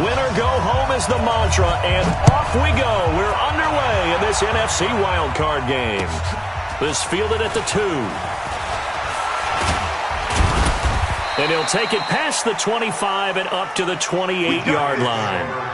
Winner go home is the mantra, and off we go. We're underway in this NFC wildcard game. This fielded at the 2. And he'll take it past the 25 and up to the 28-yard line.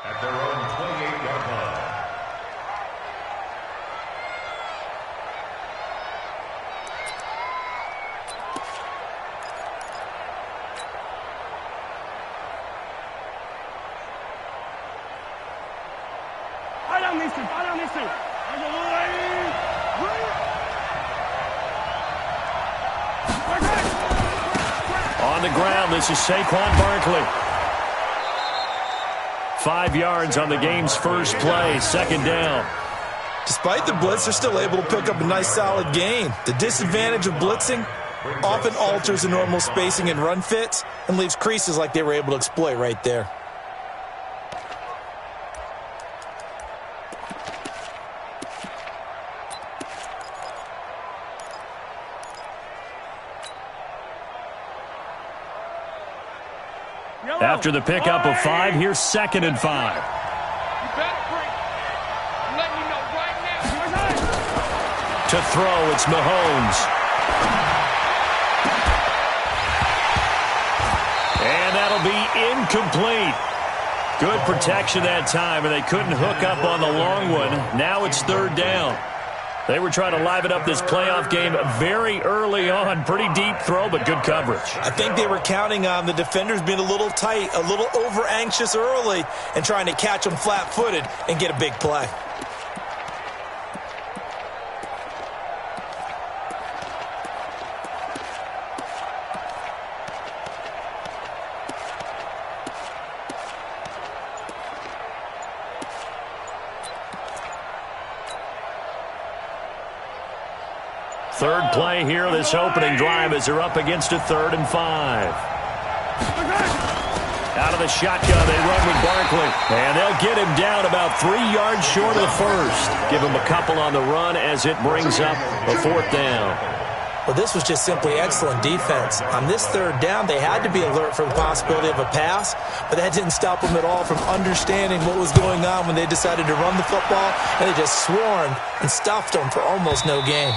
At their own 28-yard line. On the ground, this is Saquon Barkley. 5 yards on the game's first play, second down. Despite the blitz, they're still able to pick up a nice, solid gain. The disadvantage of blitzing often alters the normal spacing and run fits and leaves creases like they were able to exploit right there. After the pickup of 5, here's 2nd and 5. To throw, it's Mahomes. And that'll be incomplete. Good protection that time, and they couldn't hook up on the long one. Now it's 3rd down. They were trying to liven up this playoff game very early on. Pretty deep throw, but good coverage. I think they were counting on the defenders being a little tight, a little over-anxious early, and trying to catch them flat-footed and get a big play. Third play here, this opening drive, as they're up against a 3rd and 5. Out of the shotgun, they run with Barkley. And they'll get him down about 3 yards short of the first. Give him a couple on the run as it brings up a 4th down. Well, this was just simply excellent defense. On this 3rd down, they had to be alert for the possibility of a pass, but that didn't stop them at all from understanding what was going on when they decided to run the football, and they just swarmed and stuffed them for almost no gain.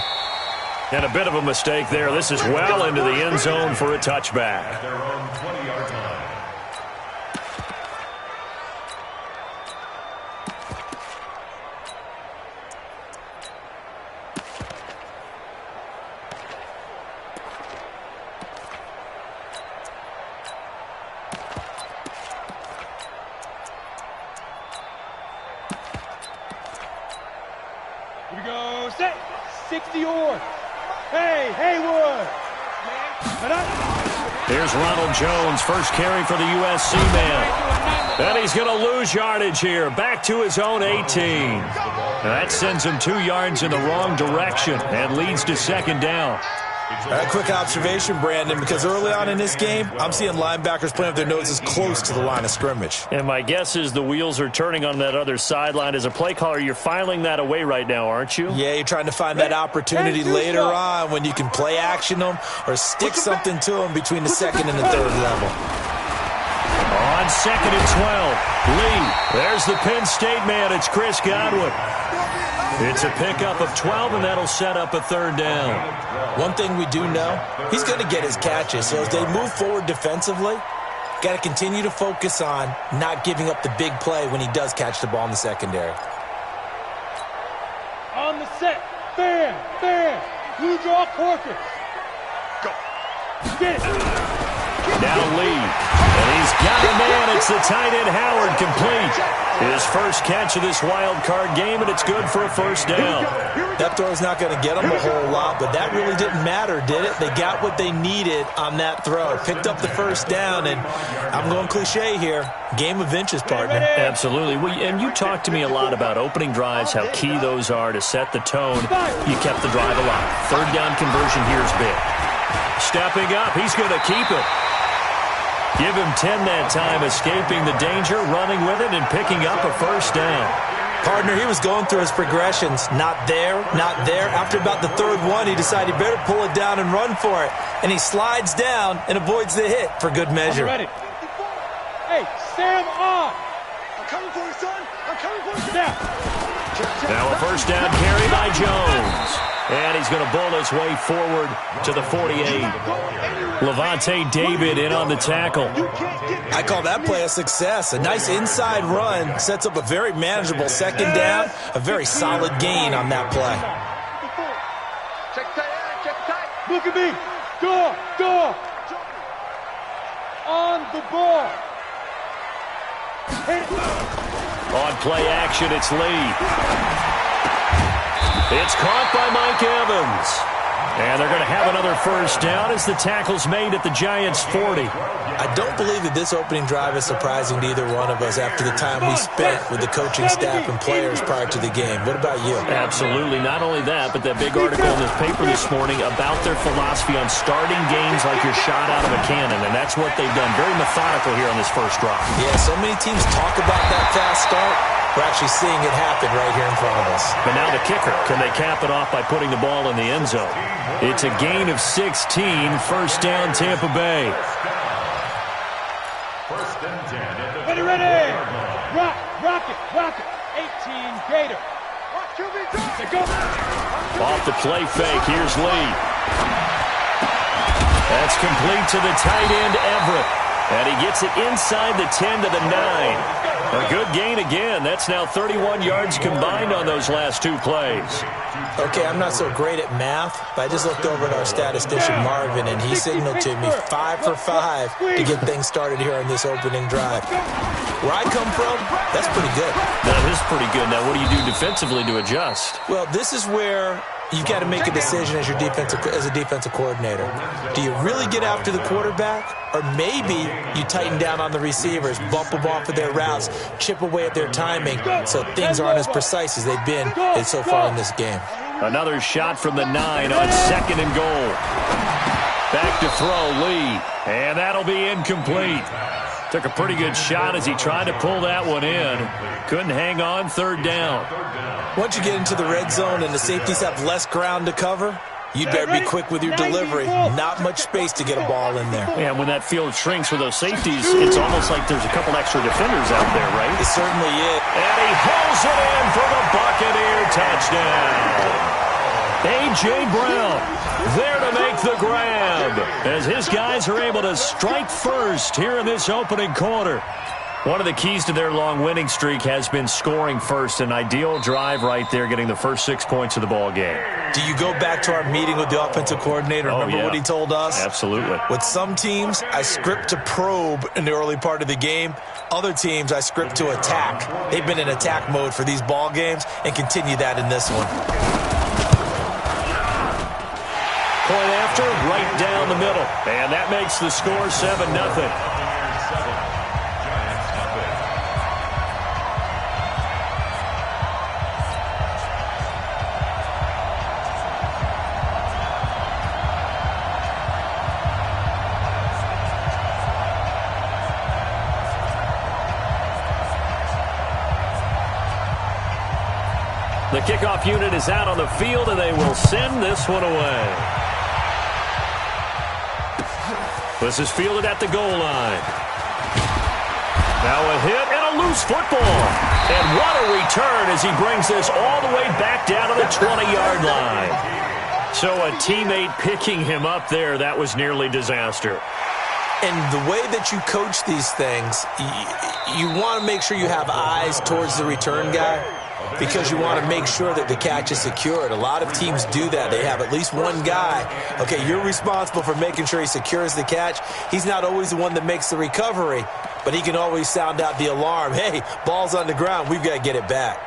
And a bit of a mistake there. This is well into the end zone for a touchback. At their own 20-yard line. Here we go. Set. 60 or. Hey, Haywood. Here's Ronald Jones, first carry for the USC man. And he's going to lose yardage here, back to his own 18. That sends him 2 yards in the wrong direction and leads to second down. A quick observation, Brandon, because early on in this game, I'm seeing linebackers playing with their noses close to the line of scrimmage. And my guess is the wheels are turning on that other sideline. As a play caller, you're filing that away right now, aren't you? Yeah, you're trying to find that opportunity later on when you can play action them or stick something to them between the second and the third level. On second and 12, Lee. There's the Penn State man. It's Chris Godwin. It's a pickup of 12, and that'll set up a third down. One thing we do know, he's going to get his catches. So as they move forward defensively, got to continue to focus on not giving up the big play when he does catch the ball in the secondary. On the set. Fair. Blue draw Corker. Go. Get it. Now Lee. And he's got a man. It's the tight end Howard, complete. His first catch of this wild card game, and it's good for a first down. That throw's not going to get them a whole lot, but that really didn't matter, did it? They got what they needed on that throw. Picked up the first down, and I'm going cliche here. Game of inches, partner. Absolutely. And you talked to me a lot about opening drives, how key those are to set the tone. You kept the drive alive. Third down conversion here is big. Stepping up, he's going to keep it. Give him 10 that time, escaping the danger, running with it, and picking up a first down. Partner, he was going through his progressions. Not there. After about the third one, he decided he better pull it down and run for it. And he slides down and avoids the hit for good measure. Ready. Hey, Sam on. I'm coming for you, son. I'm coming for you. Now a first down carry by Jones. And he's going to bull his way forward to the 48. Levante David in on the tackle. I call that play a success. A nice inside run sets up a very manageable second down. A very solid gain on that play. Check tight. Look at me. Door. On the ball. On play action, it's Lee. It's caught by Mike Evans. And they're going to have another first down as the tackle's made at the Giants' 40. I don't believe that this opening drive is surprising to either one of us after the time we spent with the coaching staff and players prior to the game. What about you? Absolutely. Not only that, but that big article in this paper this morning about their philosophy on starting games like you're shot out of a cannon, and that's what they've done. Very methodical here on this first drive. Yeah, so many teams talk about that fast start. We're actually seeing it happen right here in front of us. But now the kicker. Can they cap it off by putting the ball in the end zone? It's a gain of 16. First down, Tampa Bay. Ready. Rock it. 18 Gator. Off the play fake. Here's Lee. That's complete to the tight end, Everett. And he gets it inside the 10 to the 9. A good gain again. That's now 31 yards combined on those last 2 plays. Okay, I'm not so great at math, but I just looked over at our statistician, Marvin, and he signaled to me 5 for 5 to get things started here on this opening drive. Where I come from, that's pretty good. That is pretty good. Now, what do you do defensively to adjust? Well, this is where you've got to make a decision as a defensive coordinator. Do you really get after the quarterback? Or maybe you tighten down on the receivers, bump them off of their routes, chip away at their timing so things aren't as precise as they've been so far in this game. Another shot from the 9 on second and goal. Back to throw, Lee. And that'll be incomplete. Took a pretty good shot as he tried to pull that one in. Couldn't hang on, third down. Once you get into the red zone and the safeties have less ground to cover, you better be quick with your delivery. Not much space to get a ball in there. And when that field shrinks with those safeties, it's almost like there's a couple extra defenders out there, right? It certainly is. And he hauls it in for the Buccaneer touchdown. A.J. Brown there to make the grab as his guys are able to strike first here in this opening quarter. One of the keys to their long winning streak has been scoring first. An ideal drive right there, getting the first 6 points of the ball game. Do you go back to our meeting with the offensive coordinator? Remember what he told us? Absolutely. With some teams, I script to probe in the early part of the game. Other teams, I script to attack. They've been in attack mode for these ball games and continue that in this one. Point after, right down the middle. And that makes the score 7-0. The kickoff unit is out on the field, and they will send this one away. This is fielded at the goal line. Now a hit and a loose football. And what a return as he brings this all the way back down to the 20-yard line. So a teammate picking him up there, that was nearly disaster. And the way that you coach these things, you want to make sure you have eyes towards the return guy, because you want to make sure that the catch is secured. A lot of teams do that. They have at least one guy. Okay, you're responsible for making sure he secures the catch. He's not always the one that makes the recovery, but he can always sound out the alarm. Hey, ball's on the ground. We've got to get it back.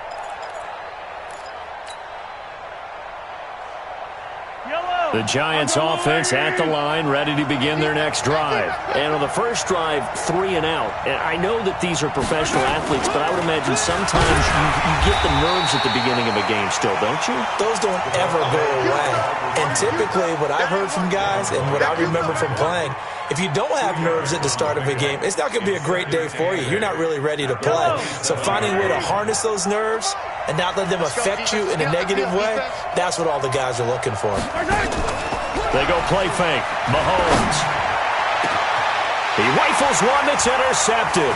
The Giants offense at the line, ready to begin their next drive. And on the first drive, 3 and out. And I know that these are professional athletes, but I would imagine sometimes you get the nerves at the beginning of a game still, don't you? Those don't ever go away. And typically what I've heard from guys and what I remember from playing, if you don't have nerves at the start of a game, it's not going to be a great day for you. You're not really ready to play. So finding a way to harness those nerves and not let them affect you in a negative way, that's what all the guys are looking for. They go play fake. Mahomes. He rifles one that's intercepted.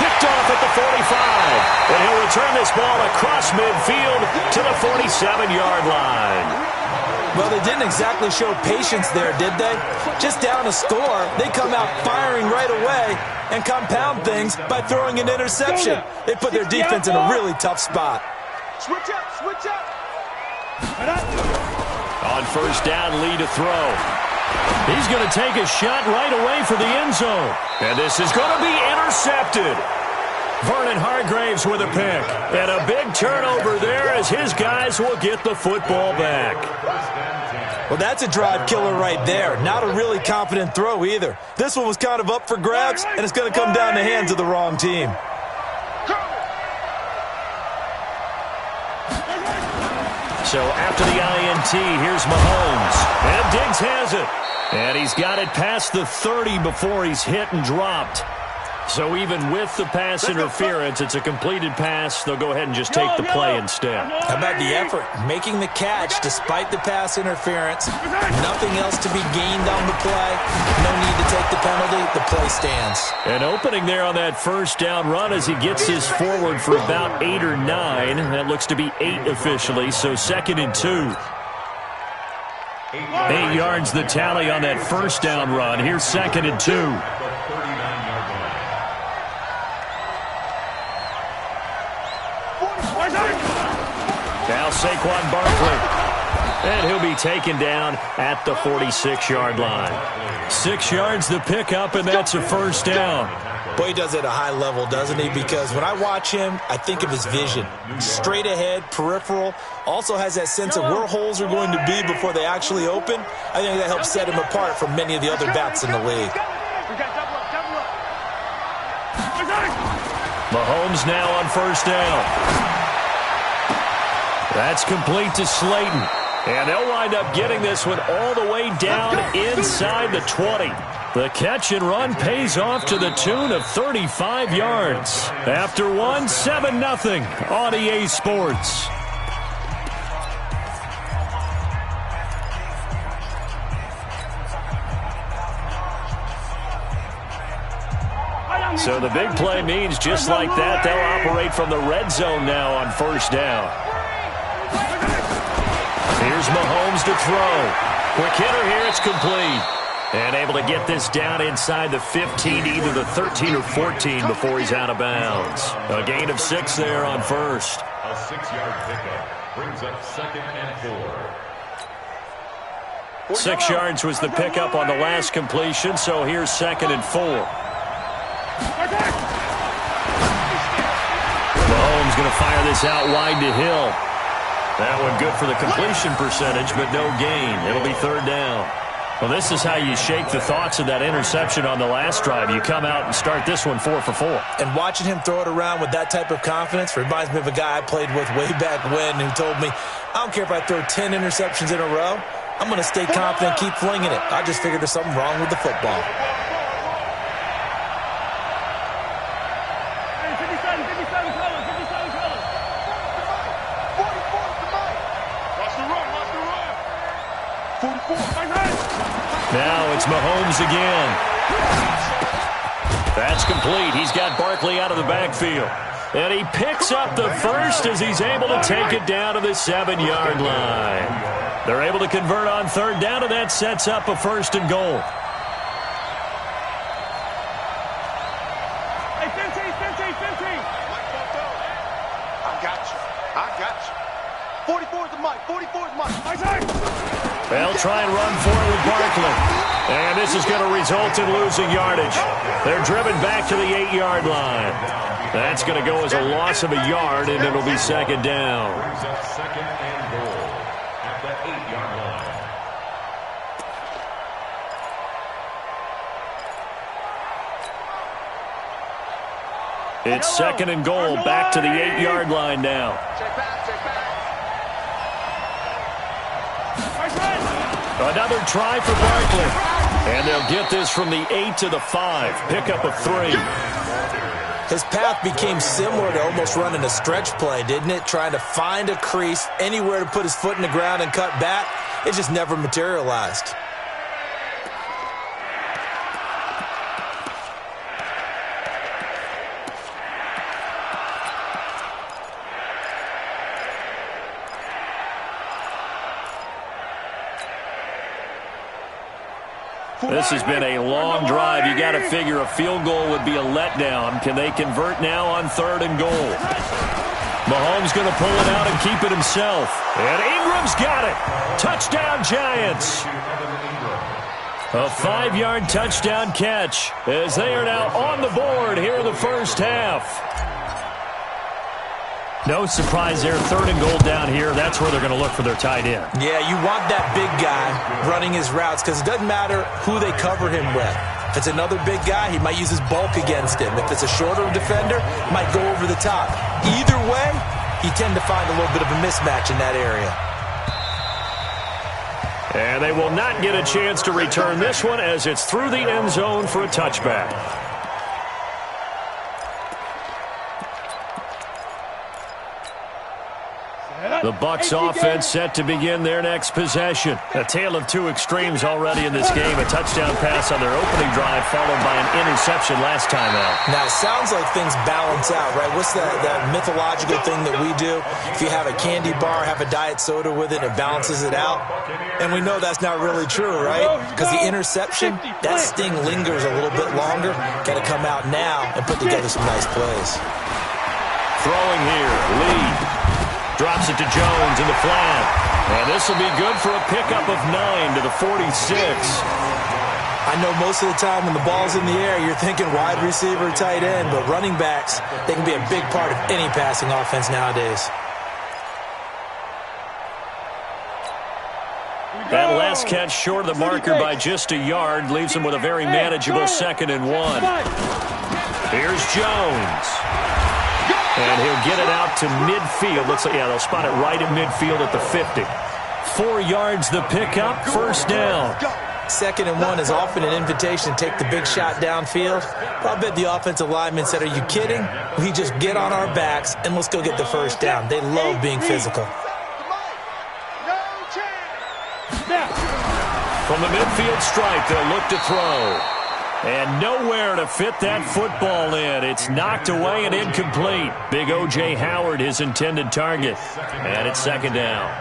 Picked off at the 45. And he'll return this ball across midfield to the 47-yard line. Well, they didn't exactly show patience there, did they? Just down a score, they come out firing right away and compound things by throwing an interception. They put their defense in a really tough spot. Switch up, switch up. On first down, Lee to throw. He's going to take a shot right away for the end zone. And this is going to be intercepted. Vernon Hargraves with a pick. And a big turnover there as his guys will get the football back. Well, that's a drive killer right there. Not a really confident throw either. This one was kind of up for grabs, and it's going to come down the hands of the wrong team. So after the INT, here's Mahomes. And Diggs has it. And he's got it past the 30 before he's hit and dropped. So even with the pass interference, it's a completed pass. They'll go ahead and just take the play instead. How about the effort? Making the catch despite the pass interference. Nothing else to be gained on the play. No need to take the penalty. The play stands. An opening there on that first down run as he gets this forward for about 8 or 9. That looks to be 8 officially, so 2nd and 2. 8 yards the tally on that first down run. Here's 2nd and 2. Now Saquon Barkley. And he'll be taken down at the 46-yard line. 6 yards the pickup, and that's a first down. Boy, he does it at a high level, doesn't he? Because when I watch him, I think of his vision. Straight ahead, peripheral. Also has that sense of where holes are going to be before they actually open. I think that helps set him apart from many of the other bats in the league. Mahomes now on first down. That's complete to Slayton. And they'll wind up getting this one all the way down inside the 20. The catch and run pays off to the tune of 35 yards. After one, 7-0 on EA Sports. So the big play means just like that, they'll operate from the red zone now on first down. Here's Mahomes to throw. Quick hitter here, it's complete. And able to get this down inside the 15, either the 13 or 14 before he's out of bounds. A gain of 6 there on first. A 6-yard pickup brings up 2nd and 4. 6 yards was the pickup on the last completion, so here's 2nd and 4. Mahomes going to fire this out wide to Hill. That one good for the completion percentage, but no gain. It'll be 3rd down. Well, this is how you shake the thoughts of that interception on the last drive. You come out and start this one 4 for 4. And watching him throw it around with that type of confidence reminds me of a guy I played with way back when who told me, I don't care if I throw 10 interceptions in a row. I'm going to stay confident, keep flinging it. I just figured there's something wrong with the football. Now it's Mahomes again. That's complete. He's got Barkley out of the backfield. And he picks up the first as he's able to take it down to the 7-yard line. They're able to convert on 3rd down, and that sets up a 1st and goal. Hey, 15. I got you. 44 is the mic. 44 is the mic. They'll try and run for it with Barkley. And this is going to result in losing yardage. They're driven back to the 8-yard line. That's going to go as a loss of a yard, and it'll be 2nd down. Brings up 2nd and goal at the 8-yard line. It's 2nd and goal, back to the 8-yard line now. Check back. Another try for Barkley. And they'll get this from the 8 to the 5. Pickup of 3. His path became similar to almost running a stretch play, didn't it? Trying to find a crease, anywhere to put his foot in the ground and cut back. It just never materialized. This has been a long drive. You got to figure a field goal would be a letdown. Can they convert now on 3rd and goal? Mahomes going to pull it out and keep it himself. And Ingram's got it. Touchdown, Giants. A 5-yard touchdown catch as they are now on the board here in the first half. No surprise there. 3rd and goal down here. That's where they're going to look for their tight end. Yeah, you want that big guy running his routes because it doesn't matter who they cover him with. If it's another big guy, he might use his bulk against him. If it's a shorter defender, he might go over the top. Either way, you tend to find a little bit of a mismatch in that area. And they will not get a chance to return this one as it's through the end zone for a touchback. The Bucs offense set to begin their next possession. A tale of 2 extremes already in this game. A touchdown pass on their opening drive followed by an interception last time out. Now, it sounds like things balance out, right? What's that mythological thing that we do? If you have a candy bar, have a diet soda with it, it balances it out. And we know that's not really true, right? Because the interception, that sting lingers a little bit longer. Got to come out now and put together some nice plays. Throwing here, Lee. Drops it to Jones in the flat. And this will be good for a pickup of 9 to the 46. I know most of the time when the ball's in the air, you're thinking wide receiver, tight end, but running backs, they can be a big part of any passing offense nowadays. That last catch short of the marker by just a yard leaves him with a very manageable 2nd and 1. Here's Jones. And he'll get it out to midfield. Looks like, yeah, they'll spot it right in midfield at the 50. 4 yards the pickup, 1st down. 2nd and 1 is often an invitation to take the big shot downfield. But I bet the offensive lineman said, are you kidding? We just get on our backs and let's go get the 1st down. They love being physical. From the midfield stripe, they'll look to throw. And nowhere to fit that football in. It's knocked away and incomplete. Big O.J. Howard, his intended target. And it's 2nd down.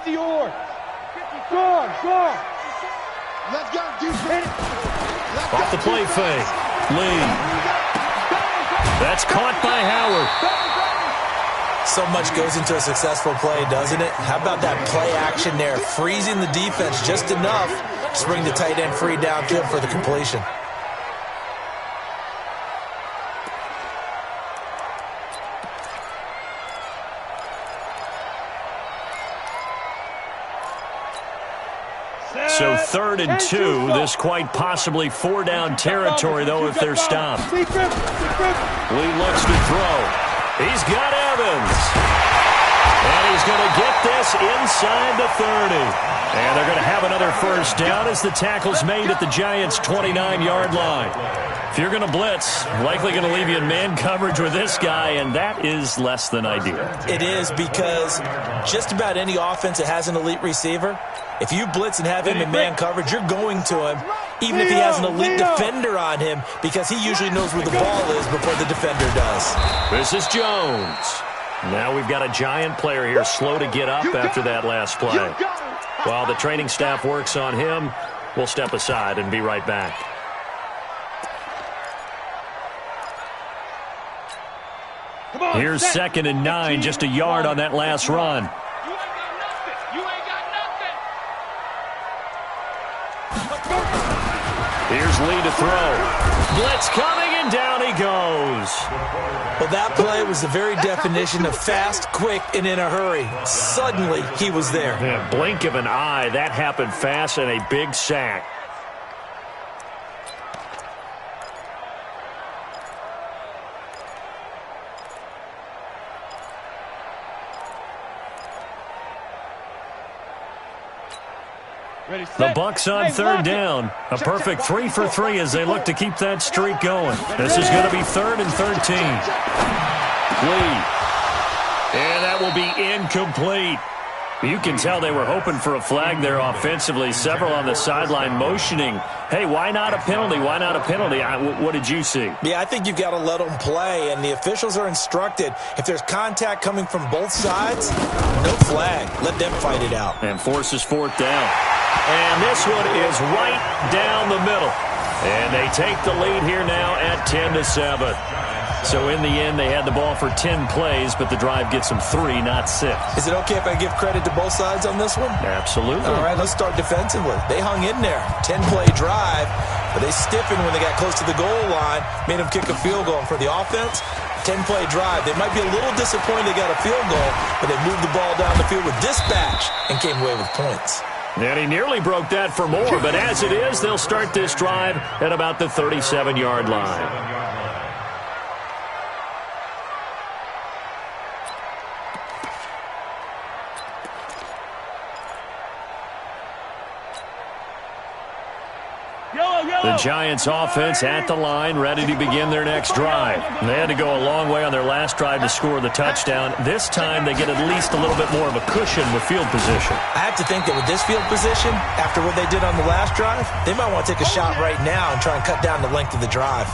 That's yours. Go. Let's go, defense. Off the play fake. Lee. That's caught by Howard. So much goes into a successful play, doesn't it? How about that play action there? Freezing the defense just enough to bring the tight end free downfield for the completion. So 3rd and 2. This quite possibly 4-down territory, though, if they're stopped. Lee looks to throw. He's got Evans. And he's going to get this inside the 30. And they're going to have another first down as the tackle's made at the Giants' 29-yard line. If you're going to blitz, likely going to leave you in man coverage with this guy, and that is less than ideal. It is, because just about any offense that has an elite receiver, if you blitz and have him in man coverage, you're going to him, even if he has an elite defender on him, because he usually knows where the ball is before the defender does. This is Jones. Now we've got a Giant player here slow to get up after that last play. While the training staff works on him, we'll step aside and be right back. Here's 2nd and 9, just a yard on that last run. Here's Lee to throw. Blitz coming, and down he goes. Well, that play was the very definition of fast, quick, and in a hurry. Suddenly, he was there. Yeah, blink of an eye, that happened fast, and a big sack. The Bucks on 3rd down. A perfect 3 for 3 as they look to keep that streak going. This is going to be 3rd and 13. Lee. And that will be incomplete. You can tell they were hoping for a flag there offensively. Several on the sideline motioning. Hey, why not a penalty? Why not a penalty? What did you see? Yeah, I think you've got to let them play, and the officials are instructed, if there's contact coming from both sides, no flag. Let them fight it out. And forces 4th down. And this one is right down the middle. And they take the lead here now at 10-7. So in the end, they had the ball for 10 plays, but the drive gets them 3, not 6. Is it okay if I give credit to both sides on this one? Absolutely. All right, let's start defensively. They hung in there. 10-play drive, but they stiffened when they got close to the goal line, made them kick a field goal. And for the offense, 10-play drive. They might be a little disappointed they got a field goal, but they moved the ball down the field with dispatch and came away with points. And he nearly broke that for more, but as it is, they'll start this drive at about the 37-yard line. The Giants offense at the line, ready to begin their next drive. They had to go a long way on their last drive to score the touchdown. This time they get at least a little bit more of a cushion with field position. I have to think that with this field position, after what they did on the last drive, they might want to take a shot right now and try and cut down the length of the drive.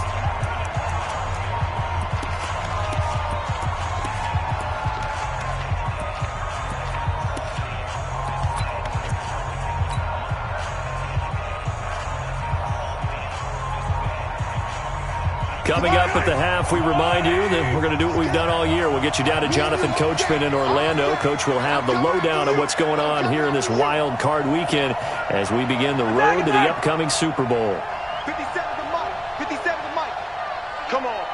Coming up at the half, we remind you that we're going to do what we've done all year. We'll get you down to Jonathan Coachman in Orlando. Coach will have the lowdown of what's going on here in this wild card weekend as we begin the road to the upcoming Super Bowl. 57 to Mike. 57 to Mike. Come on.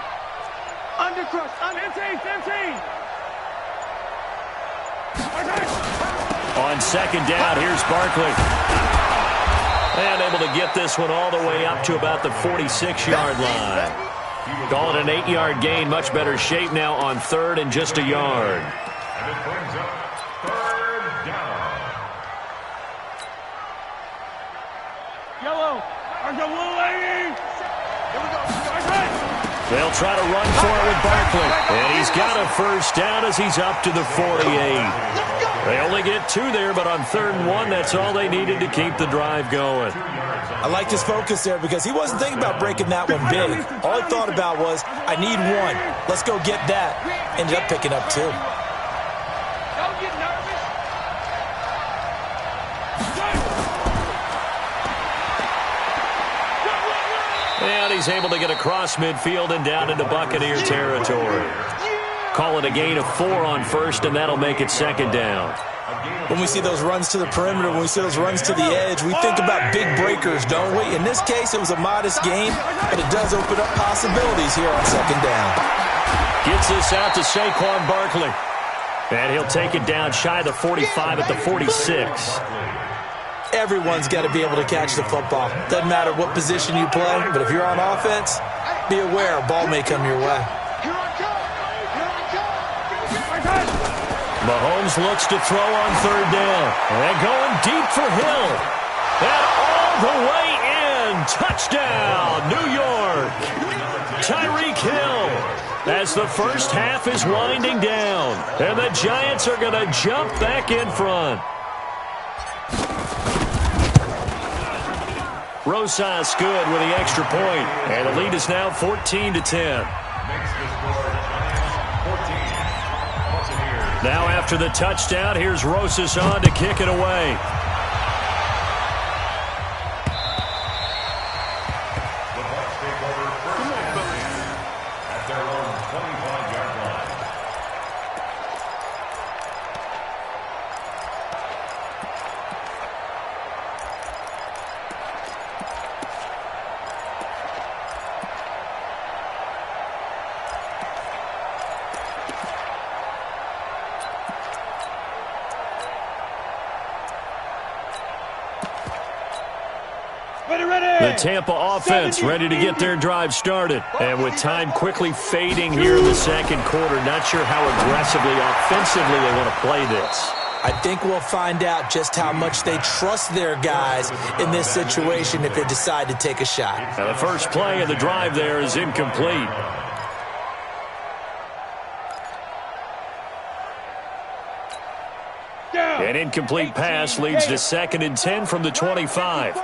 Undercrush. 15. On 2nd down, here's Barkley. And able to get this one all the way up to about the 46-yard line. Call it an 8-yard gain. Much better shape now on 3rd and just a yard. And it brings up 3rd down. Yellow. There's a little lady. Here we go. They'll try to run for it with Barkley. And he's got a first down as he's up to the 48. They only get 2 there, but on 3rd and 1, that's all they needed to keep the drive going. I liked his focus there because he wasn't thinking about breaking that one big. All he thought about was, I need 1. Let's go get that. Ended up picking up 2. Don't get nervous. And he's able to get across midfield and down into Buccaneer territory. Call it a gain of 4 on first, and that'll make it second down. When we see those runs to the perimeter, when we see those runs to the edge, we think about big breakers, don't we? In this case, it was a modest gain, but it does open up possibilities here on second down. Gets this out to Saquon Barkley. And he'll take it down shy of the 45 at the 46. Everyone's got to be able to catch the football. Doesn't matter what position you play, but if you're on offense, be aware a ball may come your way. Mahomes looks to throw on third down. And going deep for Hill. And all the way in. Touchdown, New York. Tyreek Hill. As the first half is winding down. And the Giants are going to jump back in front. Rosas good with the extra point. And the lead is now 14-10. Now after the touchdown, here's Rosas on to kick it away. The Bucs take over first and 10 at their own 25-yard line. The Tampa offense ready to get their drive started. And with time quickly fading here in the second quarter, not sure how aggressively, offensively they want to play this. I think we'll find out just how much they trust their guys in this situation if they decide to take a shot. Now the first play of the drive there is incomplete. An incomplete pass leads to 2nd and 10 from the 25.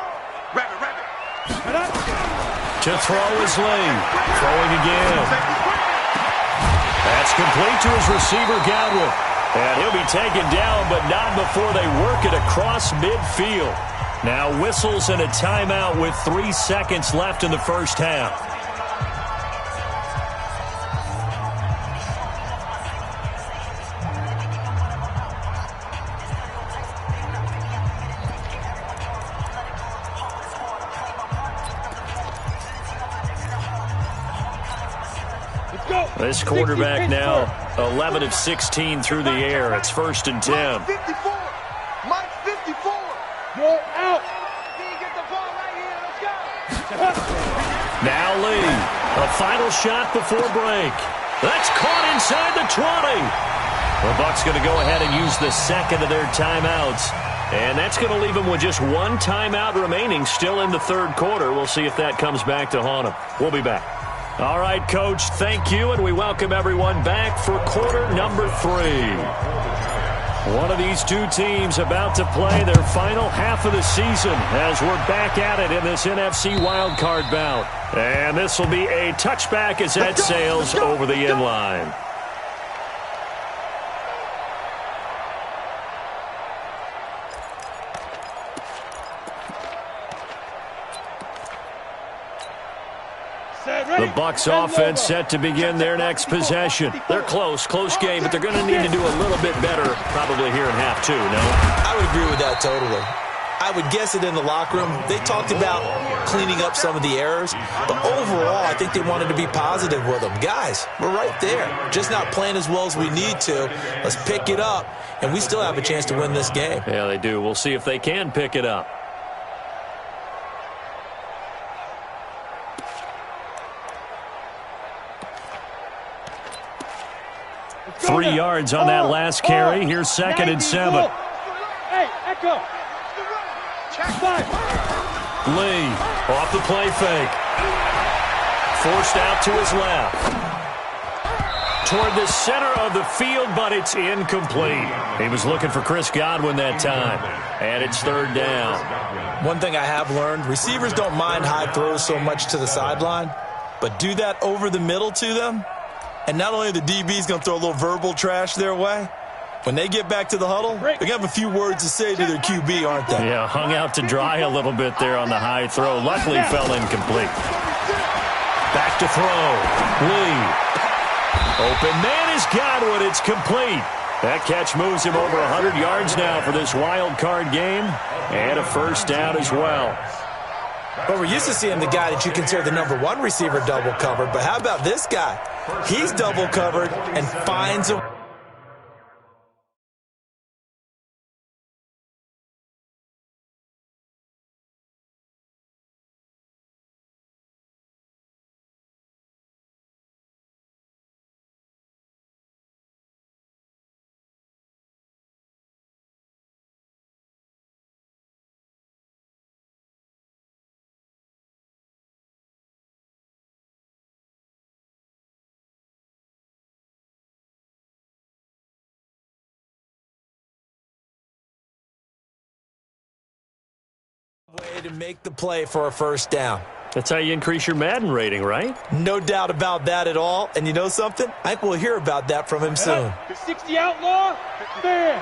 To throw is Lee. Throwing again. That's complete to his receiver, Godwin. And he'll be taken down, but not before they work it across midfield. Now whistles and a timeout with 3 seconds left in the first half. This quarterback now 11 of 16 through the air. It's 1st and 10. Mike 54. Mike 54. You're out. Can you get the ball right here? Let's go. Now Lee. A final shot before break. That's caught inside the 20. The Bucs going to go ahead and use the second of their timeouts. And that's going to leave them with just 1 timeout remaining still in the third quarter. We'll see if that comes back to haunt them. We'll be back. All right, Coach, thank you, and we welcome everyone back for quarter number 3. One of these two teams about to play their final half of the season as we're back at it in this NFC wildcard bout. And this will be a touchback as that sails over the end line. The Bucs offense set to begin their next possession. They're close game, but they're going to need to do a little bit better probably here in half 2, no? I would agree with that totally. I would guess it in the locker room. They talked about cleaning up some of the errors, but overall, I think they wanted to be positive with them. Guys, we're right there. Just not playing as well as we need to. Let's pick it up, and we still have a chance to win this game. Yeah, they do. We'll see if they can pick it up. Three yards on that last carry. Here's 2nd and 7. Hey, Echo. Lee off the play fake. Forced out to his left. Toward the center of the field, but it's incomplete. He was looking for Chris Godwin that time. And it's 3rd down. One thing I have learned, receivers don't mind high throws so much to the sideline, but do that over the middle to them. And not only are the DBs going to throw a little verbal trash their way, when they get back to the huddle, they're going to have a few words to say to their QB, aren't they? Yeah, hung out to dry a little bit there on the high throw. Luckily, fell incomplete. Back to throw. Lee. Open man has got one. It's complete. That catch moves him over 100 yards now for this wild card game. And a first down as well. But we're used to seeing the guy that you consider the number one receiver double covered. But how about this guy? He's double covered and finds a way to make the play for a first down. That's how you increase your Madden rating, right? No doubt about that at all. And you know something? I think we'll hear about that from him soon. The 60 outlaw. Fair.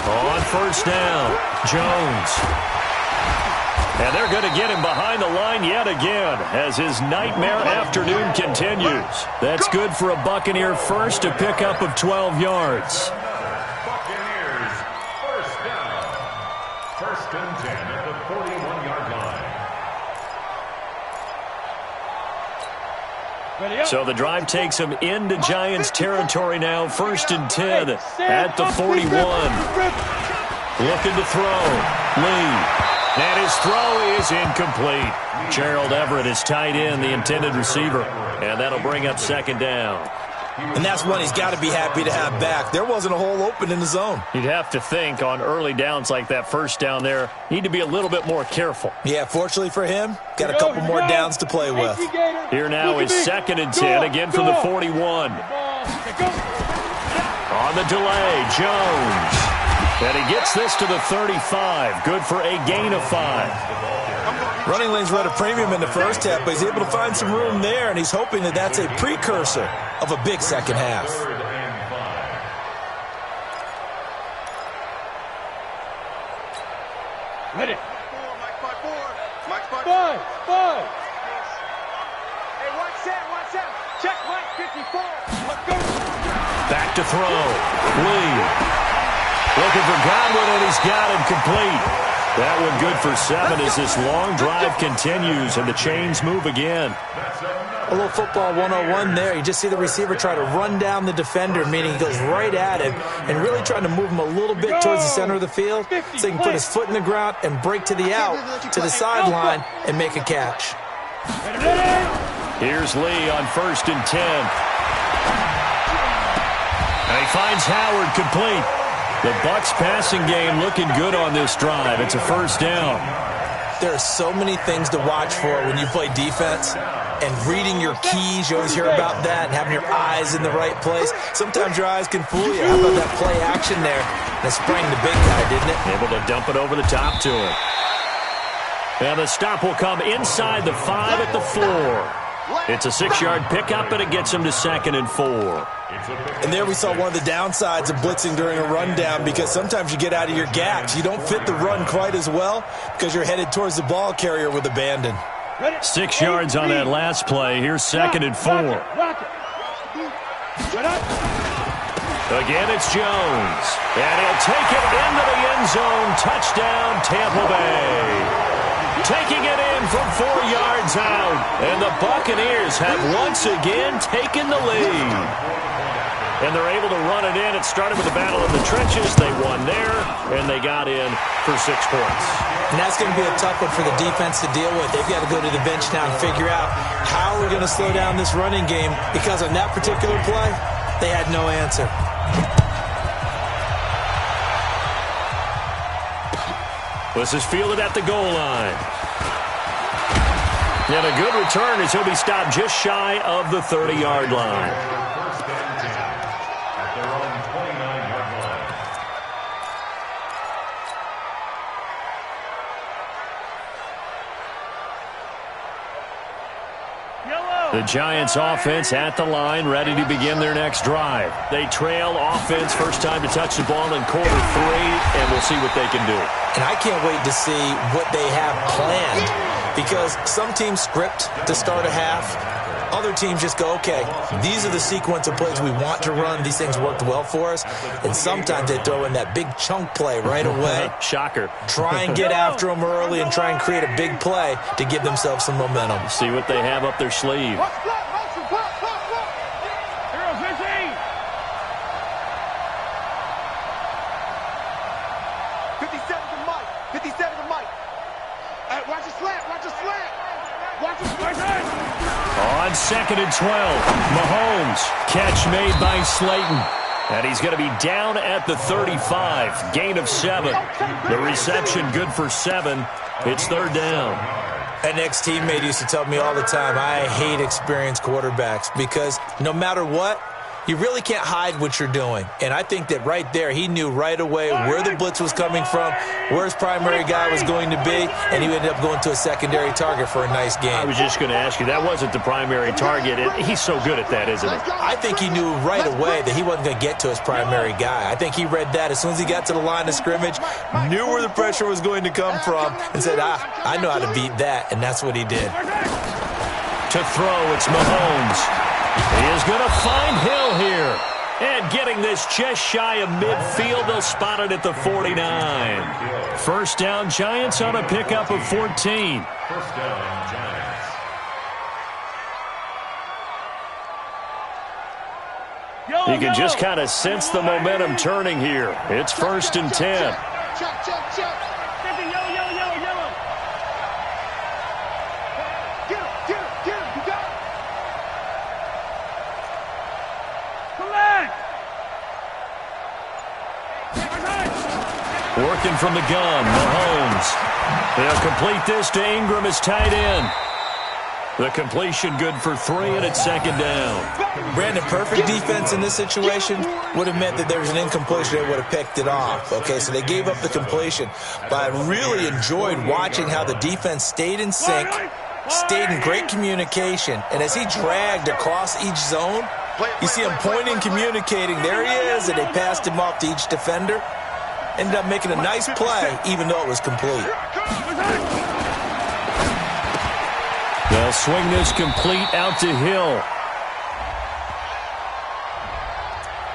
On first down, Jones. And they're going to get him behind the line yet again as his nightmare afternoon continues. That's good for a Buccaneer first, a pickup of 12 yards. Buccaneers, first down. First and 10 at the 41-yard line. So the drive takes him into Giants territory now. First and 10 at the 41. Looking to throw. Lee. And his throw is incomplete. Gerald Everett is tight end, the intended receiver. And that'll bring up second down. And that's one he's got to be happy to have back. There wasn't a hole open in the zone. You'd have to think on early downs like that first down there, need to be a little bit more careful. Yeah, fortunately for him, got a couple more downs to play with. Here now is second and 10, again from the 41. On the delay, Jones. And he gets this to the 35. Good for a gain of 5. Running lanes run a premium in the first half, but he's able to find some room there, and he's hoping that that's a precursor of a big second half. Ready. Mike 5. Five. Hey, watch that. Check Mike 54. Let's go. Back to throw. Lee. Looking for Godwin, and he's got him complete. That one good for 7 as this long drive continues, and the chains move again. A little football 101 there. You just see the receiver try to run down the defender, meaning he goes right at him, and really trying to move him a little bit towards the center of the field so he can put his foot in the ground and break to the out, to the sideline, and make a catch. Here's Lee on first and 10. And he finds Howard complete. The Bucs passing game looking good on this drive. It's a first down. There are so many things to watch for when you play defense. And reading your keys, you always hear about that, and having your eyes in the right place. Sometimes your eyes can fool you. How about that play action there? That sprang the big guy, didn't it? Able to dump it over the top to him. And the stop will come inside the 5 at the 4. It's a 6-yard pickup, and it gets him to second and 4. And there we saw one of the downsides of blitzing during a rundown, because sometimes you get out of your gaps. You don't fit the run quite as well because you're headed towards the ball carrier with abandon. 6 yards on that last play. Here's second and 4. Again, it's Jones. And he'll take it into the end zone. Touchdown, Tampa Bay. Taking it in from 4 yards out. And the Buccaneers have once again taken the lead. And they're able to run it in. It started with the battle in the trenches. They won there, and they got in for 6 points. And that's going to be a tough one for the defense to deal with. They've got to go to the bench now and figure out how we're going to slow down this running game, because on that particular play, they had no answer. This is fielded at the goal line. And a good return as he'll be stopped just shy of the 30-yard line. First and 10 at their own 29-yard line. The Giants offense at the line, ready to begin their next drive. They trail offense, first time to touch the ball in quarter 3, and we'll see what they can do. And I can't wait to see what they have planned because some teams script to start a half. Other teams just go, okay, these are the sequence of plays we want to run. These things worked well for us. And sometimes they throw in that big chunk play right away. Shocker. Try and get after them early and try and create a big play to give themselves some momentum. See what they have up their sleeve. On 2nd and 12, Mahomes, catch made by Slayton. And he's going to be down at the 35, gain of 7. The reception good for 7. It's 3rd down. An ex-teammate used to tell me all the time, I hate experienced quarterbacks because no matter what, you really can't hide what you're doing. And I think that right there, he knew right away where the blitz was coming from, where his primary guy was going to be, and he ended up going to a secondary target for a nice game. I was just going to ask you, that wasn't the primary target. He's so good at that, isn't he? I think he knew right away that he wasn't going to get to his primary guy. I think he read that as soon as he got to the line of scrimmage, knew where the pressure was going to come from, and said, I know how to beat that, and that's what he did. To throw, it's Mahomes. He is going to find Hill here. And getting this just shy of midfield, they'll spot it at the 49. 1st down, Giants on a pickup of 14. 1st down, Giants. You can just kind of sense the momentum turning here. It's 1st and 10. Check. Yellow. Get him. You got it. Working from the gun, Mahomes. They'll complete this to Ingram as tight end. The completion good for 3, and it's 2nd down. Brandon, perfect defense in this situation would have meant that there was an incompletion. They would have picked it off. Okay, so they gave up the completion. But I really enjoyed watching how the defense stayed in sync, stayed in great communication, and as he dragged across each zone, you see him pointing, communicating. There he is, and they passed him off to each defender. Ended up making a nice play, even though it was complete. They'll swing this complete out to Hill.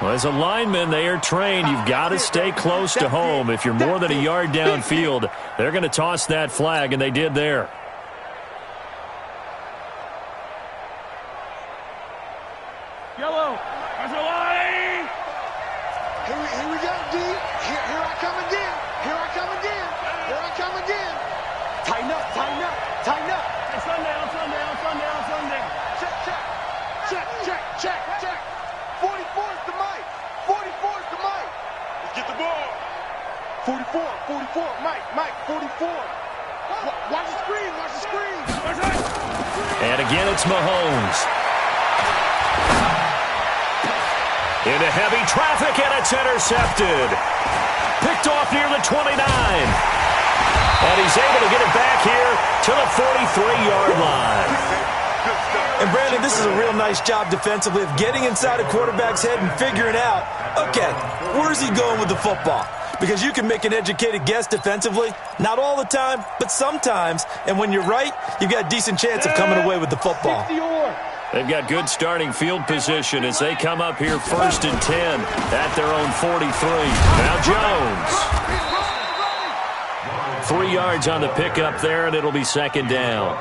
Well, as a lineman, they are trained. You've got to stay close to home. If you're more than a yard downfield, they're going to toss that flag, and they did there. Yellow. That's a line. Here we go, D. Here I come again. Tighten up. Hey, Sunday. Check. 44's the mic. Let's get the ball. 44. Mike, 44. Watch the screen. And again, it's Mahomes. Into heavy traffic, and it's intercepted. Picked off near the 29. And he's able to get it back here to the 43-yard line. And, Brandon, this is a real nice job defensively of getting inside a quarterback's head and figuring out, okay, where's he going with the football? Because you can make an educated guess defensively. Not all the time, but sometimes. And when you're right, you've got a decent chance of coming away with the football. They've got good starting field position as they come up here 1st and 10 at their own 43. Now Jones. 3 yards on the pickup there, and it'll be 2nd down.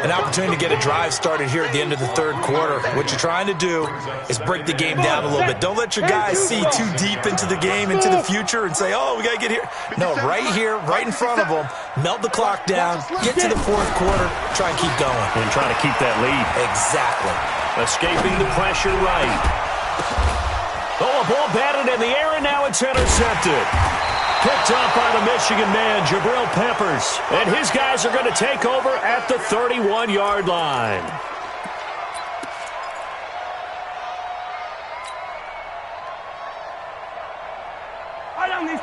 An opportunity to get a drive started here at the end of the 3rd quarter. What you're trying to do is break the game down a little bit. Don't let your guys see too deep into the game, into the future, and say, oh, we got to get here. No, right here, right in front of them, melt the clock down, get to the 4th quarter, try and keep going. And try to keep that lead. Exactly. Escaping the pressure right. Oh, a ball batted in the air, and now it's intercepted. Picked up by the Michigan man, Jabril Peppers. And his guys are going to take over at the 31-yard line.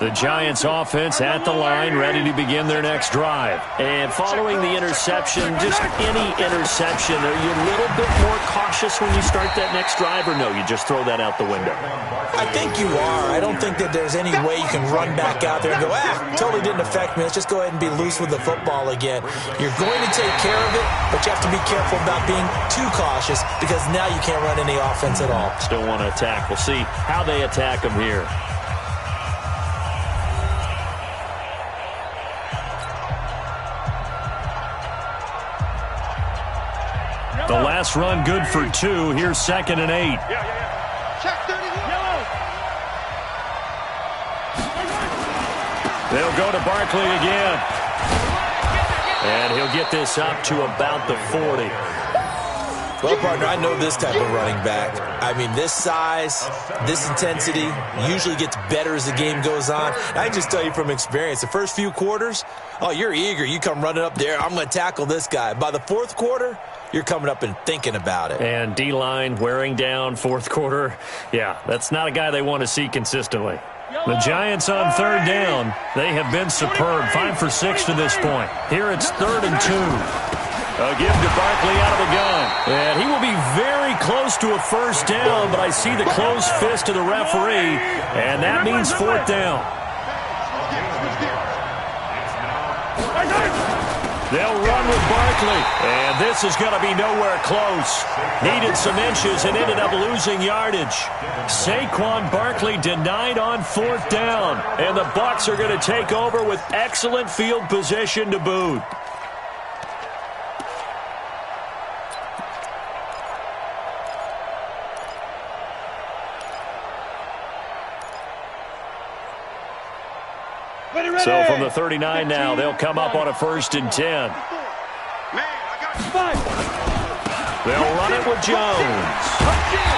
The Giants offense at the line, ready to begin their next drive. And following the interception, just any interception, are you a little bit more cautious when you start that next drive, or no, you just throw that out the window? I think you are. I don't think that there's any way you can run back out there and go, totally didn't affect me. Let's just go ahead and be loose with the football again. You're going to take care of it, but you have to be careful about being too cautious because now you can't run any offense at all. Still want to attack. We'll see how they attack them here. The last run good for 2. Here's 2nd and 8. Check 31. They'll go to Barkley again. And he'll get this up to about the 40. Well, partner, I know this type of running back. I mean, this size, this intensity usually gets better as the game goes on. I can just tell you from experience, the first few quarters, you're eager. You come running up there, I'm going to tackle this guy. By the fourth quarter, you're coming up and thinking about it. And D-line wearing down fourth quarter. Yeah, that's not a guy they want to see consistently. The Giants on 3rd down. They have been superb. 5 for 6 to this point. Here it's 3rd and 2. A give to Barkley out of the gun. And he will be very close to a first down, but I see the closed fist of the referee, and that means 4th down. They'll run with Barkley, and this is going to be nowhere close. Needed some inches and ended up losing yardage. Saquon Barkley denied on 4th down, and the Bucs are going to take over with excellent field position to boot. So from the 39 now, they'll come up on a 1st and 10. They'll run it with Jones.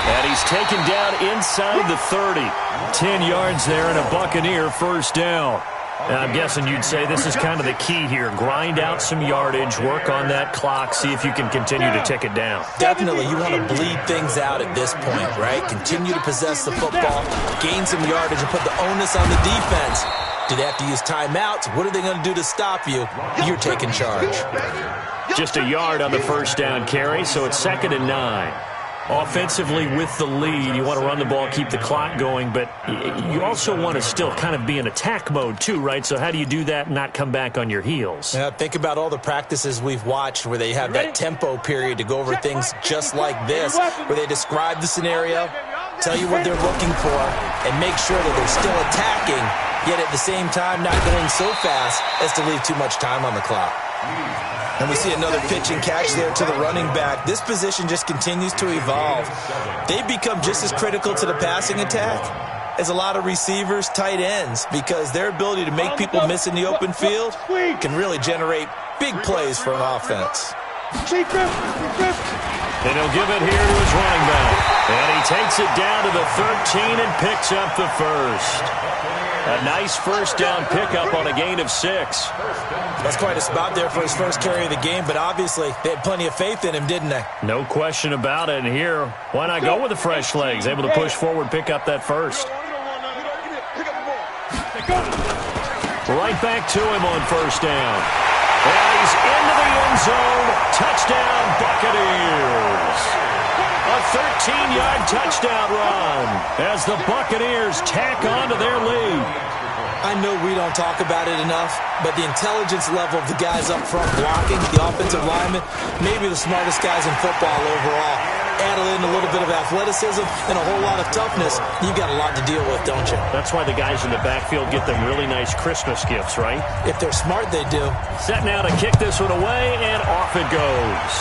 And he's taken down inside the 30. 10 yards there and a Buccaneer first down. And I'm guessing you'd say this is kind of the key here. Grind out some yardage, work on that clock, see if you can continue to tick it down. Definitely, you want to bleed things out at this point, right? Continue to possess the football, gain some yardage, and put the onus on the defense. Do they have to use timeouts? What are they going to do to stop you? You're taking charge. Just a yard on the first down carry, so it's 2nd and 9. Offensively with the lead, you want to run the ball, keep the clock going, but you also want to still kind of be in attack mode too, right? So how do you do that and not come back on your heels? Yeah, think about all the practices we've watched where they have that tempo period to go over things just like this, where they describe the scenario, tell you what they're looking for, and make sure that they're still attacking, yet at the same time not going so fast as to leave too much time on the clock. And we see another pitch and catch there to the running back. This position just continues to evolve. They become just as critical to the passing attack as a lot of receivers, tight ends, because their ability to make people miss in the open field can really generate big plays for an offense. And he'll give it here to his running back. And he takes it down to the 13 and picks up the first. A nice first down pickup on a gain of 6. That's quite a spot there for his first carry of the game, but obviously they had plenty of faith in him, didn't they? No question about it. And here, why not go with the fresh legs? Able to push forward, pick up that first. Right back to him on first down. And he's into the end zone. Touchdown, Buccaneers. A 13-yard touchdown run as the Buccaneers tack on to their lead. I know we don't talk about it enough, but the intelligence level of the guys up front blocking, the offensive linemen, maybe the smartest guys in football overall. Add in a little bit of athleticism and a whole lot of toughness. You've got a lot to deal with, don't you? That's why the guys in the backfield get them really nice Christmas gifts, right? If they're smart, they do. Set now to kick this one away, and off it goes.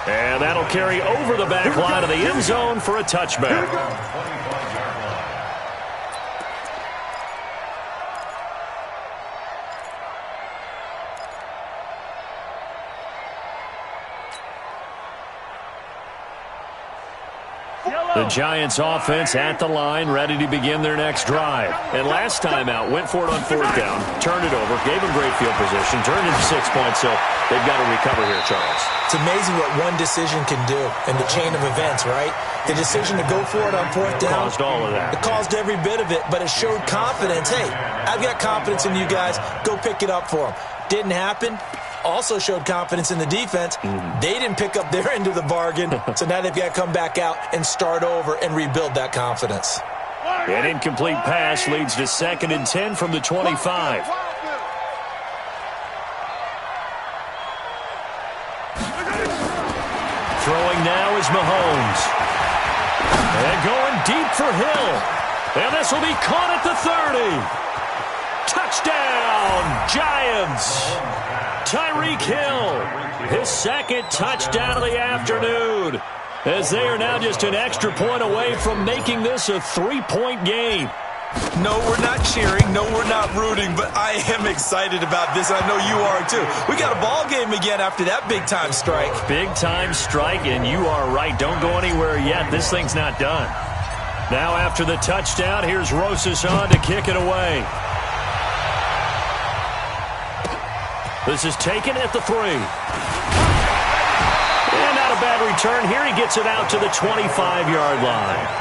And that'll carry over the back line of the end zone for a touchback. The Giants offense at the line, ready to begin their next drive. And last time out, went for it on fourth down, turned it over, gave them great field position, turned it to 6 points, so they've got to recover here, Charles. It's amazing what one decision can do in the chain of events, right? The decision to go for it on fourth down. Caused all of that. It caused every bit of it, but it showed confidence. Hey, I've got confidence in you guys. Go pick it up for them. Didn't happen. Also showed confidence in the defense. They didn't pick up their end of the bargain, so now they've got to come back out and start over and rebuild that confidence. An incomplete pass leads to 2nd and 10 from the 25. Throwing now is Mahomes. And going deep for Hill. And this will be caught at the 30. Touchdown, Giants. Tyreek Hill, his 2nd touchdown of the afternoon, as they are now just an extra point away from making this a 3-point game. No, we're not cheering. No, we're not rooting, but I am excited about this. I know you are too. We got a ball game again after that big-time strike. Big-time strike, and you are right. Don't go anywhere yet. This thing's not done. Now after the touchdown, here's Rosas on to kick it away. This is taken at the 3. And not a bad return here. He gets it out to the 25-yard line.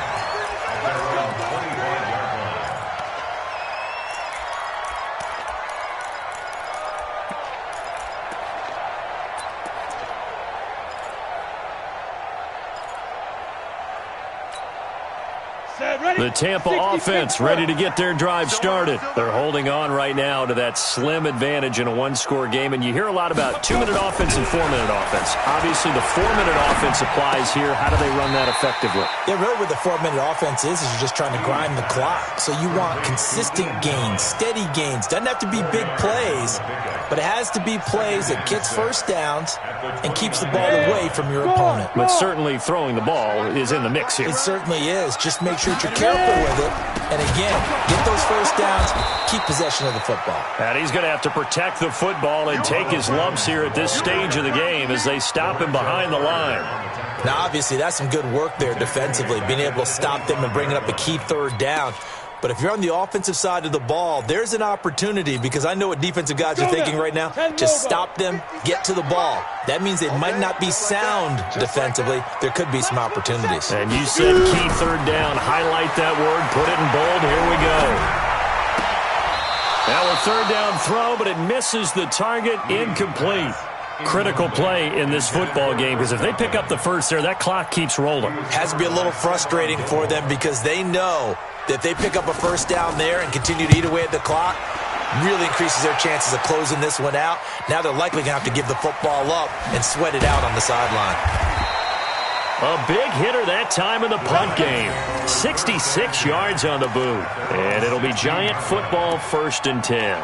The Tampa offense ready to get their drive started. They're holding on right now to that slim advantage in a one-score game, and you hear a lot about 2-minute offense and 4-minute offense. Obviously, the 4-minute offense applies here. How do they run that effectively? Yeah, really what the 4-minute offense is you're just trying to grind the clock. So you want consistent gains, steady gains. Doesn't have to be big plays, but it has to be plays that gets first downs and keeps the ball away from your opponent. But certainly throwing the ball is in the mix here. It certainly is. Just make sure that you're careful with it. And again, get those first downs, keep possession of the football. And he's going to have to protect the football and take his lumps here at this stage of the game as they stop him behind the line. Now, obviously, that's some good work there defensively, being able to stop them and bringing up a key third down. But if you're on the offensive side of the ball, there's an opportunity, because I know what defensive guys are thinking right now. Just stop them, get to the ball. That means they might not be sound defensively. There could be some opportunities. And you said key third down. Highlight that word. Put it in bold. Here we go. Now a third down throw, but it misses the target. Incomplete. Critical play in this football game, because if they pick up the first there, that clock keeps rolling. Has to be a little frustrating for them, because they know that if they pick up a first down there and continue to eat away at the clock, really increases their chances of closing this one out. Now they're likely going to have to give the football up and sweat it out on the sideline. A big hitter that time in the punt game. 66 yards on the boot. And it'll be Giant football, 1st and 10.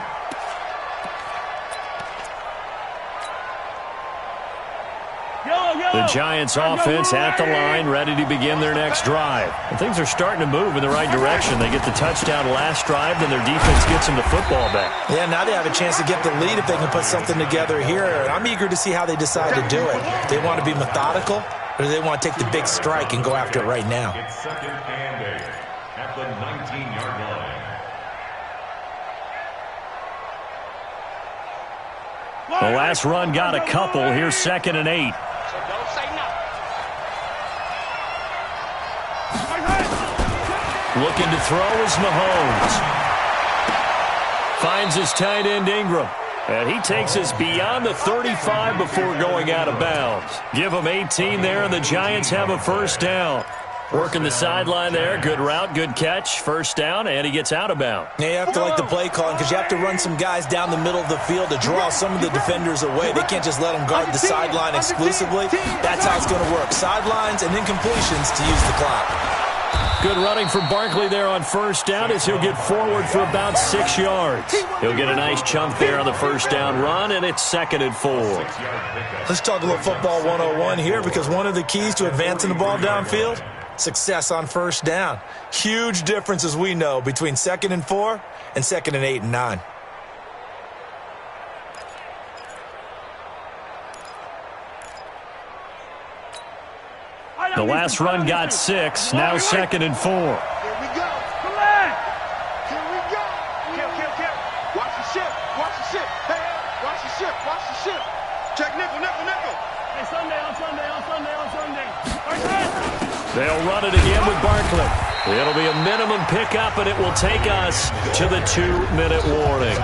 The Giants offense at the line, ready to begin their next drive. And things are starting to move in the right direction. They get the touchdown last drive, then their defense gets them the football back. Yeah, now they have a chance to get the lead if they can put something together here. And I'm eager to see how they decide to do it. They want to be methodical, or do they want to take the big strike and go after it right now? It's 2nd and 8 at the 19-yard line. The last run got a couple. Here's 2nd and 8. Looking to throw is Mahomes. Finds his tight end Ingram. And he takes us beyond the 35 before going out of bounds. Give him 18 there, and the Giants have a first down. Working the sideline there. Good route, good catch. First down, and he gets out of bounds. Yeah, you have to like the play calling, because you have to run some guys down the middle of the field to draw some of the defenders away. They can't just let them guard the sideline exclusively. That's how it's going to work. Sidelines and incompletions to use the clock. Good running for Barkley there on first down as he'll get forward for about 6 yards. He'll get a nice chunk there on the first down run, and it's 2nd and 4. Let's talk a little football 101 here, because one of the keys to advancing the ball downfield, success on first down. Huge difference, as we know, between 2nd and 4 and 2nd and 8 and 9. The last run got 6. Now 2nd and 4. Here we go. Here we go. Kill. Watch the ship. Hey, watch the ship. Check nickel. Hey, Sunday. They'll run it again with Barkley. It'll be a minimum pickup, and it will take us to the 2-minute warning.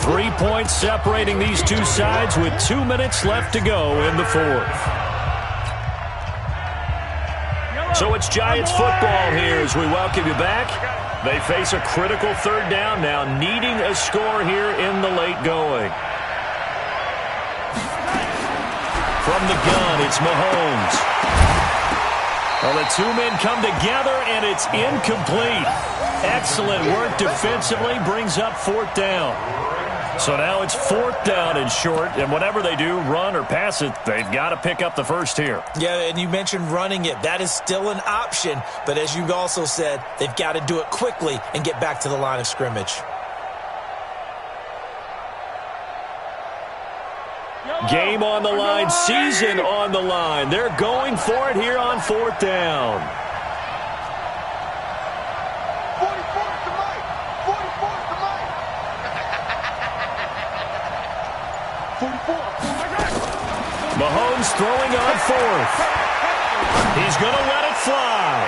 3 points separating these two sides with 2 minutes left to go in the 4th. So it's Giants football here as we welcome you back. They face a critical 3rd down now, needing a score here in the late going. From the gun, it's Mahomes. Well, the two men come together, and it's incomplete. Excellent work defensively brings up 4th down. So now it's 4th down and short, and whatever they do, run or pass it, they've got to pick up the first here. Yeah, and you mentioned running it. That is still an option, but as you also said, they've got to do it quickly and get back to the line of scrimmage. Game on the line, season on the line. They're going for it here on 4th down. 44th to Mike. 44th to Mike. 44. Mahomes throwing on 4th. He's going to let it fly.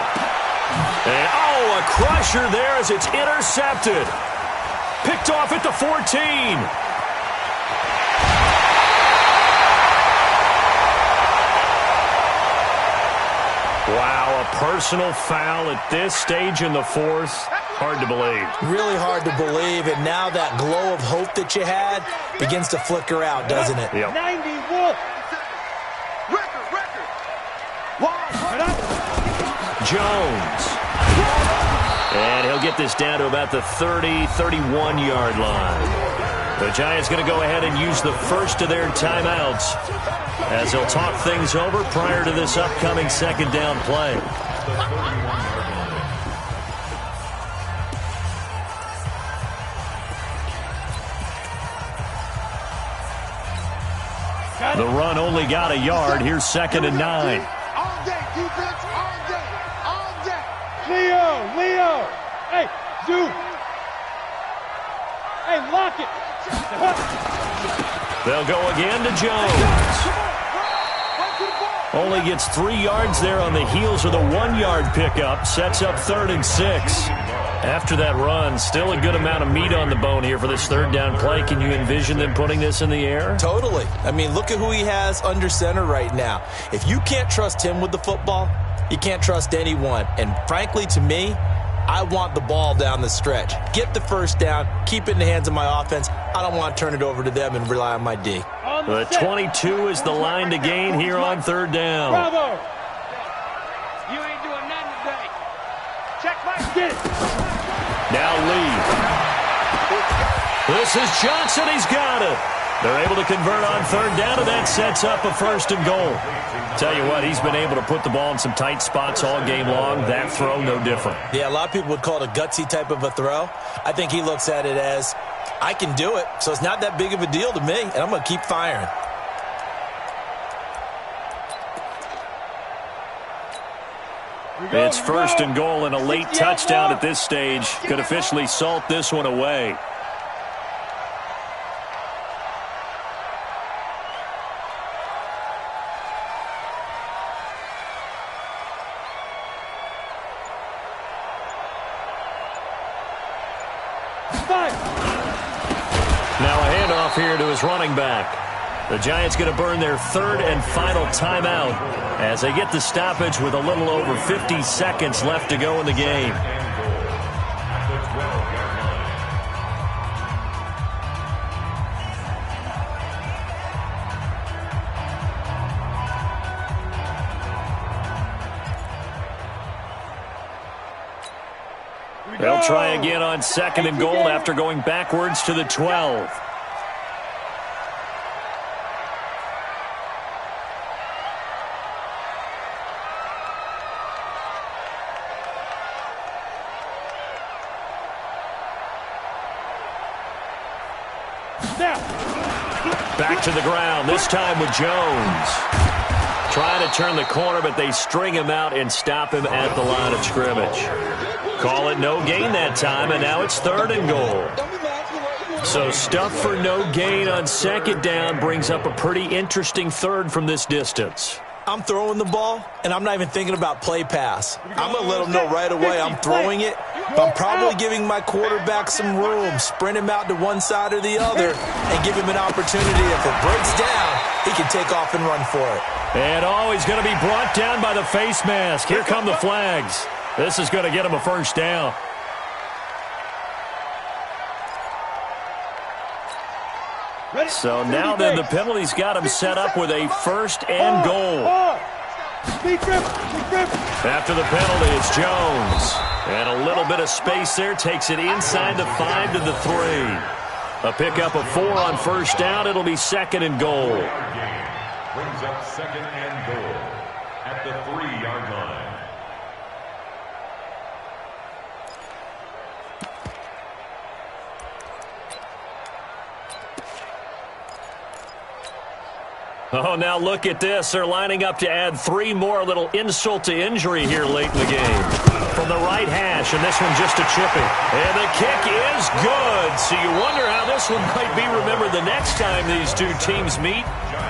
And, a crusher there as it's intercepted. Picked off at the 14. Wow, a personal foul at this stage in the 4th. Hard to believe. Really hard to believe, and now that glow of hope that you had begins to flicker out, doesn't it? Yep. 91. Record. Jones. And he'll get this down to about the 30, 31-yard line. The Giants going to go ahead and use the first of their timeouts as they'll talk things over prior to this upcoming 2nd down play. The run only got a yard. Here's 2nd and 9. All day, defense, all day. Leo. Hey, Zoo. Hey, lock it. They'll go again to Jones. Only gets 3 yards there on the heels of the 1-yard pickup. Sets up 3rd and 6. After that run, still a good amount of meat on the bone here for this 3rd down play. Can you envision them putting this in the air? Totally. I mean, look at who he has under center right now. If you can't trust him with the football, you can't trust anyone. And frankly, to me, I want the ball down the stretch. Get the 1st down, keep it in the hands of my offense. I don't want to turn it over to them and rely on my D. The 22 is the line to gain here on 3rd down. Bravo. You ain't doing nothing today. Check Mike. Get it. Now Lee. This is Johnson. He's got it. They're able to convert on 3rd down, and that sets up a 1st and goal. Tell you what, he's been able to put the ball in some tight spots all game long. That throw, no different. Yeah, a lot of people would call it a gutsy type of a throw. I think he looks at it as, I can do it, so it's not that big of a deal to me, and I'm going to keep firing. It's 1st and goal, and a late touchdown at this stage could officially salt this one away. Now a handoff here to his running back. The Giants going to burn their 3rd and final timeout as they get the stoppage with a little over 50 seconds left to go in the game. They'll try again on 2nd and goal after going backwards to the 12. Back to the ground, this time with Jones. Trying to turn the corner, but they string him out and stop him at the line of scrimmage. Call it no gain that time, and now it's 3rd and goal. So stuff for no gain on 2nd down brings up a pretty interesting 3rd from this distance. I'm throwing the ball, and I'm not even thinking about play pass. I'm going to let them know right away I'm throwing it, but I'm probably giving my quarterback some room, sprint him out to one side or the other, and give him an opportunity. If it breaks down, he can take off and run for it. And he's going to be brought down by the face mask. Here come the flags. This is going to get him a 1st down. So now then the penalty's got him set up with a 1st and goal. After the penalty, it's Jones. And a little bit of space there. Takes it inside the 5 to the 3. A pickup of 4 on 1st down. It'll be 2nd and goal. Brings up 2nd and goal at the 3-yard line. Oh, now look at this. They're lining up to add 3 more. Little insult to injury here late in the game. From the right hash, and this one just a chipping. And the kick is good. So you wonder how this one might be remembered the next time these two teams meet.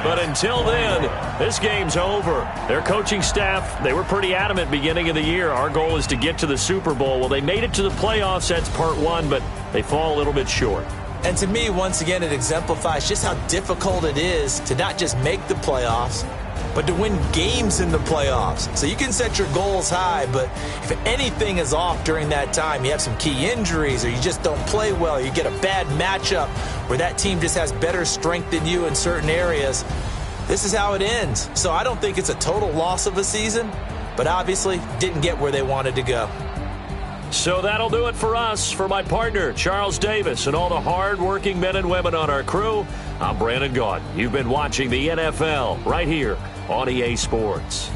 But until then, this game's over. Their coaching staff, they were pretty adamant beginning of the year. Our goal is to get to the Super Bowl. Well, they made it to the playoffs. That's part 1, but they fall a little bit short. And to me, once again, it exemplifies just how difficult it is to not just make the playoffs, but to win games in the playoffs. So you can set your goals high, but if anything is off during that time, you have some key injuries or you just don't play well, you get a bad matchup where that team just has better strength than you in certain areas, this is how it ends. So I don't think it's a total loss of a season, but obviously didn't get where they wanted to go. So that'll do it for us. For my partner, Charles Davis, and all the hard-working men and women on our crew, I'm Brandon Gaudin. You've been watching the NFL right here on EA Sports.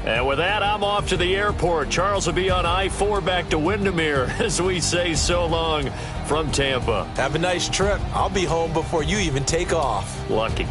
And with that, I'm off to the airport. Charles will be on I-4 back to Windermere as we say so long from Tampa. Have a nice trip. I'll be home before you even take off. Lucky.